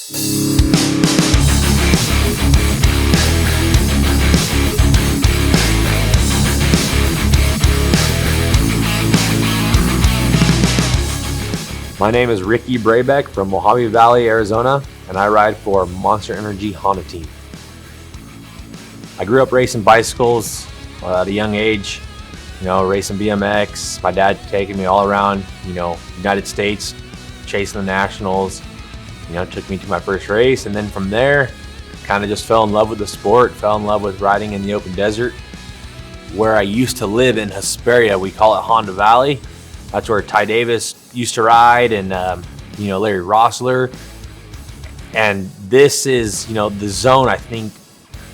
My name is Ricky Brabec from Mojave Valley, Arizona, and I ride for Monster Energy Honda team. I grew up racing bicycles at a young age, racing BMX. My dad taking me all around, United States, chasing the nationals, took me to my first race. And then from there, kind of just fell in love with the sport, fell in love with riding in the open desert. Where I used to live in Hesperia, we call it Honda Valley. That's where Ty Davis used to ride, and Larry Rossler. And this is the zone, I think,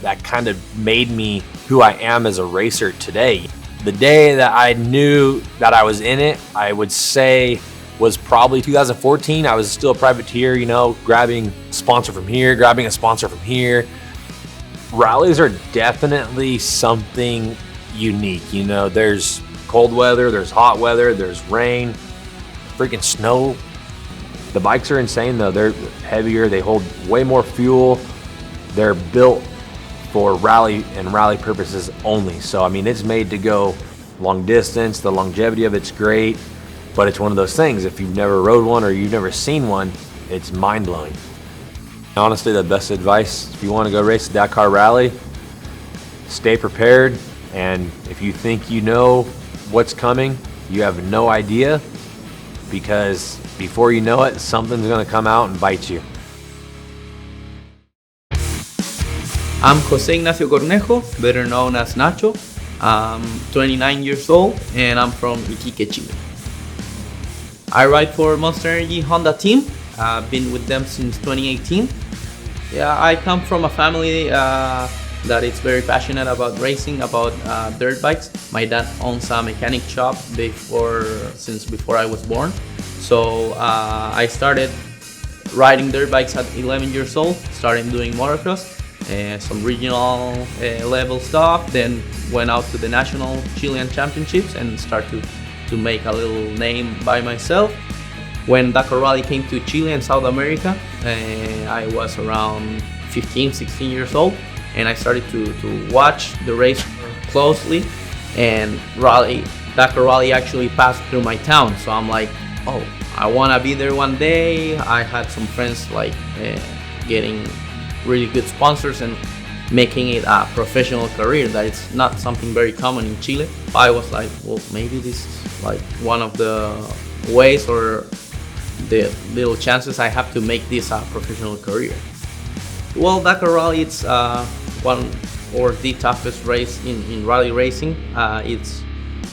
that kind of made me who I am as a racer today. The day that I knew that I was in it, I would say, was probably 2014. I was still a privateer, grabbing a sponsor from here, grabbing a sponsor from here. Rallies are definitely something unique. There's cold weather, there's hot weather, there's rain, freaking snow. The bikes are insane though. They're heavier, they hold way more fuel. They're built for rally and rally purposes only. So, it's made to go long distance. The longevity of it's great, but it's one of those things. If you've never rode one or you've never seen one, it's mind-blowing. Honestly, the best advice, if you want to go race a Dakar rally, stay prepared. And if you think you know what's coming, you have no idea, because before you know it, something's going to come out and bite you. I'm José Ignacio Cornejo, better known as Nacho. I'm 29 years old and I'm from Iquique, Chile. I ride for Monster Energy Honda team. I've been with them since 2018. I come from a family that is very passionate about racing, about dirt bikes. My dad owns a mechanic shop since before I was born. So I started riding dirt bikes at 11 years old, started doing motocross, some regional level stuff, then went out to the national Chilean championships and started to make a little name by myself. When Dakar Rally came to Chile and South America, I was around 15, 16 years old. And I started to watch the race closely, and Dakar Rally actually passed through my town. So I'm like, oh, I want to be there one day. I had some friends getting really good sponsors and making it a professional career. That is not something very common in Chile. I was like, well, maybe this is like one of the ways or the little chances I have to make this a professional career. Well, Dakar Rally, it's one or the toughest race in rally racing. It's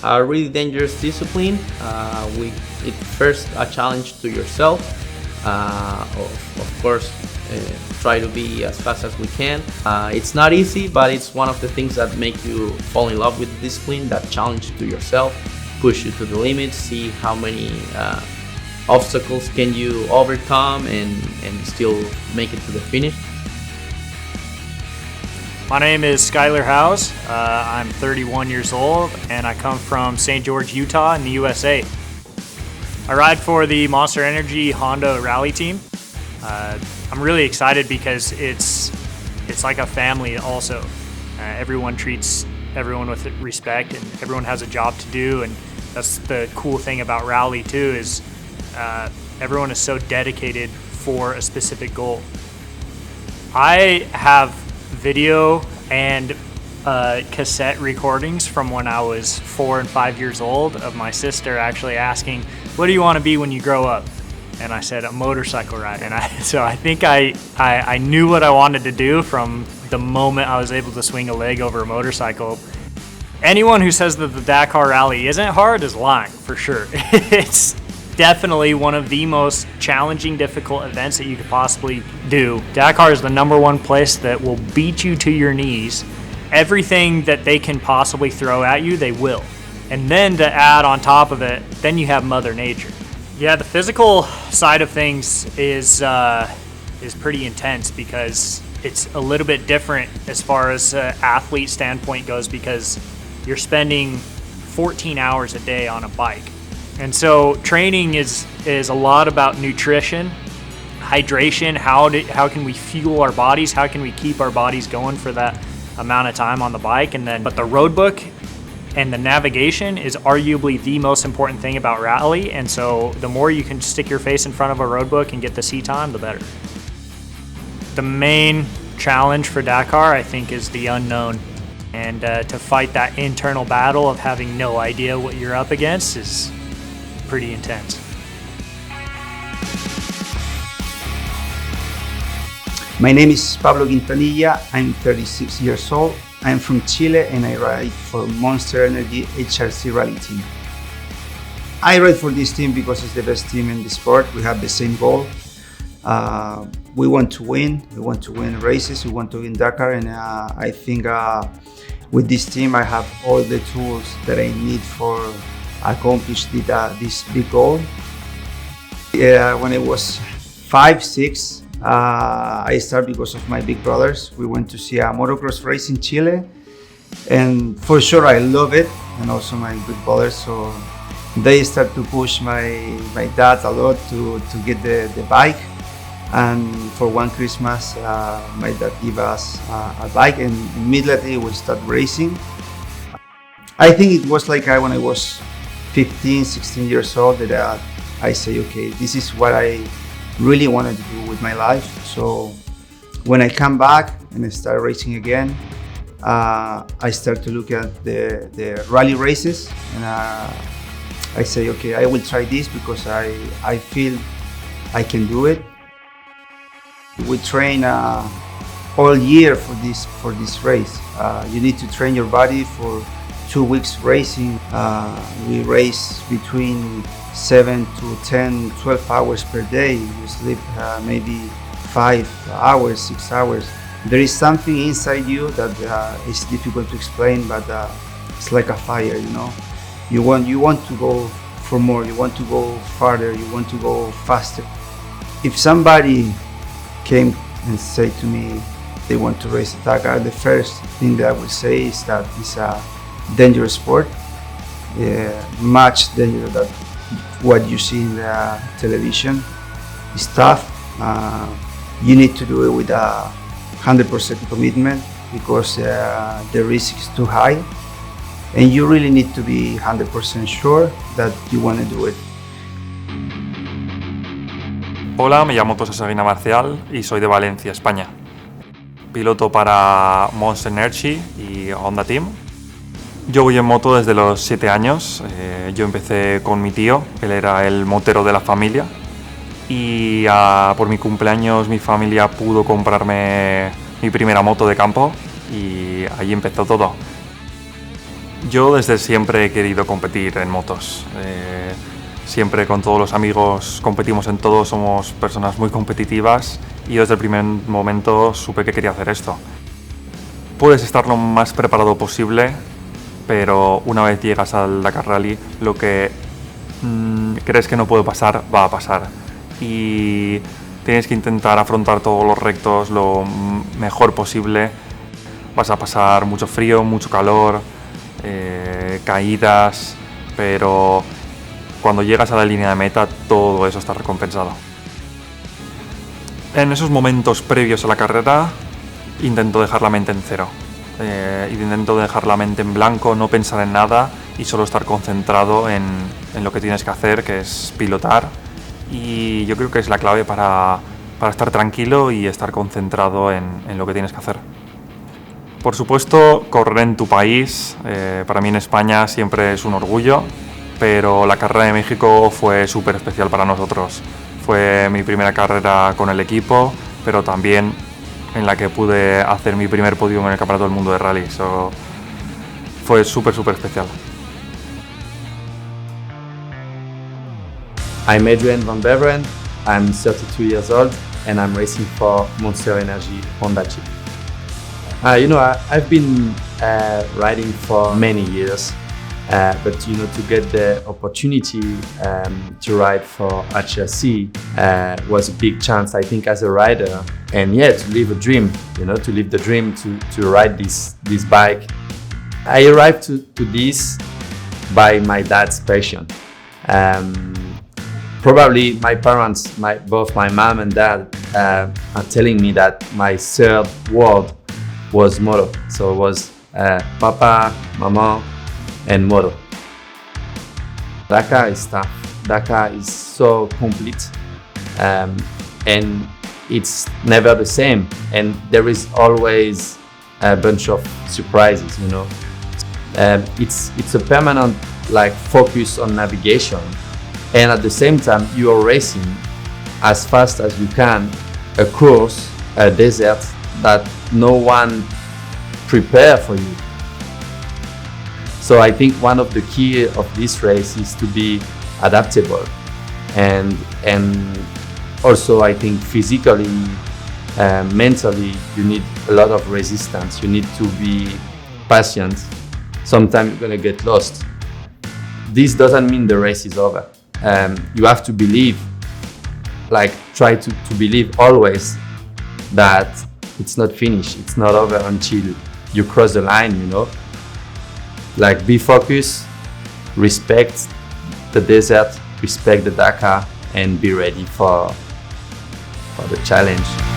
a really dangerous discipline. It's first a challenge to yourself. Of course, try to be as fast as we can. It's not easy, but it's one of the things that make you fall in love with the discipline. That challenge to yourself, push you to the limits, see how many obstacles can you overcome and still make it to the finish. My name is Skyler Howes. I'm 31 years old and I come from St. George, Utah in the USA. I ride for the Monster Energy Honda Rally team. I'm really excited because it's like a family also. Everyone treats everyone with respect and everyone has a job to do, and that's the cool thing about rally too, is everyone is so dedicated for a specific goal. I have video and cassette recordings from when I was 4 and 5 years old of my sister actually asking, "What do you want to be when you grow up?" And I said, "A motorcycle rider." And so I think I knew what I wanted to do from the moment I was able to swing a leg over a motorcycle. Anyone who says that the Dakar Rally isn't hard is lying, for sure. It's definitely one of the most challenging, difficult events that you could possibly do. Dakar is the #1 place that will beat you to your knees. Everything that they can possibly throw at you, they will. And then to add on top of it, then you have Mother Nature. Yeah, the physical side of things is pretty intense because it's a little bit different as far as athlete standpoint goes, because you're spending 14 hours a day on a bike. And so training is a lot about nutrition, hydration, how can we fuel our bodies, how can we keep our bodies going for that amount of time on the bike. But the road book and the navigation is arguably the most important thing about rally, and so the more you can stick your face in front of a road book and get the seat time, the better. The main challenge for Dakar, I think, is the unknown, and to fight that internal battle of having no idea what you're up against is pretty intense. My name is Pablo Quintanilla. I'm 36 years old. I'm from Chile and I ride for Monster Energy HRC Rally Team. I ride for this team because it's the best team in the sport. We have the same goal. We want to win. We want to win races. We want to win Dakar, and I think with this team I have all the tools that I need for accomplish this big goal. When I was 5-6, I started because of my big brothers. We went to see a motocross race in Chile, and for sure I love it, and also my big brothers. So they start to push my dad a lot to get the bike. And for one Christmas, my dad gave us a bike, and immediately we start racing. I think it was like when I was 15, 16 years old that I say, okay, this is what I really wanted to do with my life. So when I come back and I start racing again, I start to look at the rally races, and I say, okay, I will try this because I feel I can do it. We train all year for this race. You need to train your body for 2 weeks racing. We race between 7 to 10, 12 hours per day. You sleep maybe 5 hours, 6 hours. There is something inside you that is difficult to explain, but it's like a fire, you know. You want to go for more, you want to go farther, you want to go faster. If somebody came and said to me they want to race at Dakar, the first thing that I would say is that it's a dangerous sport, much dangerous than what you see in the television. It's tough. You need to do it with 100% commitment because the risk is too high, and you really need to be 100% sure that you want to do it. Hola, me llamo Tosha Schareina Marcial y soy de Valencia, España. Piloto para Monster Energy y Honda Team. Yo voy en moto desde los 7 años. Yo empecé con mi tío, él era el motero de la familia. Y por mi cumpleaños mi familia pudo comprarme mi primera moto de campo y ahí empezó todo. Yo desde siempre he querido competir en motos. Siempre con todos los amigos competimos en todo, somos personas muy competitivas y desde el primer momento supe que quería hacer esto. Puedes estar lo más preparado posible, pero una vez llegas al Dakar Rally, lo que crees que no puede pasar, va a pasar. Y tienes que intentar afrontar todos los rectos lo mejor posible. Vas a pasar mucho frío, mucho calor, caídas, pero cuando llegas a la línea de meta, todo eso está recompensado. En esos momentos previos a la carrera, intento dejar la mente en cero. Intento dejar la mente en blanco, no pensar en nada y solo estar concentrado en lo que tienes que hacer, que es pilotar. Y yo creo que es la clave para estar tranquilo y estar concentrado en lo que tienes que hacer. Por supuesto, correr en tu país, para mí en España siempre es un orgullo. Pero la carrera de México fue súper especial para nosotros. Fue mi primera carrera con el equipo, pero también en la que pude hacer mi primer podio en el Campeonato del Mundo de Rally. Fue súper especial. I'm Adrien Van Beveren, I'm 32 years old and I'm racing for Monster Energy Honda Team. I've been riding for many years. But to get the opportunity to ride for HRC was a big chance, I think, as a rider, and to live a dream, to live the dream to ride this bike. I arrived to this by my dad's passion. Probably my parents, both my mom and dad, are telling me that my third word was moto. So it was Papa, Mama, and moto. Dakar is tough. Dakar is so complete, and it's never the same. And there is always a bunch of surprises, you know. It's a permanent focus on navigation, and at the same time you are racing as fast as you can across a desert that no one prepared for you. So I think one of the key of this race is to be adaptable, and also I think physically, mentally, you need a lot of resistance. You need to be patient. Sometimes you're gonna get lost. This doesn't mean the race is over. You have to believe, try to believe always that it's not finished. It's not over until you cross the line, you know. Be focused, respect the desert, respect the Dakar, and be ready for the challenge.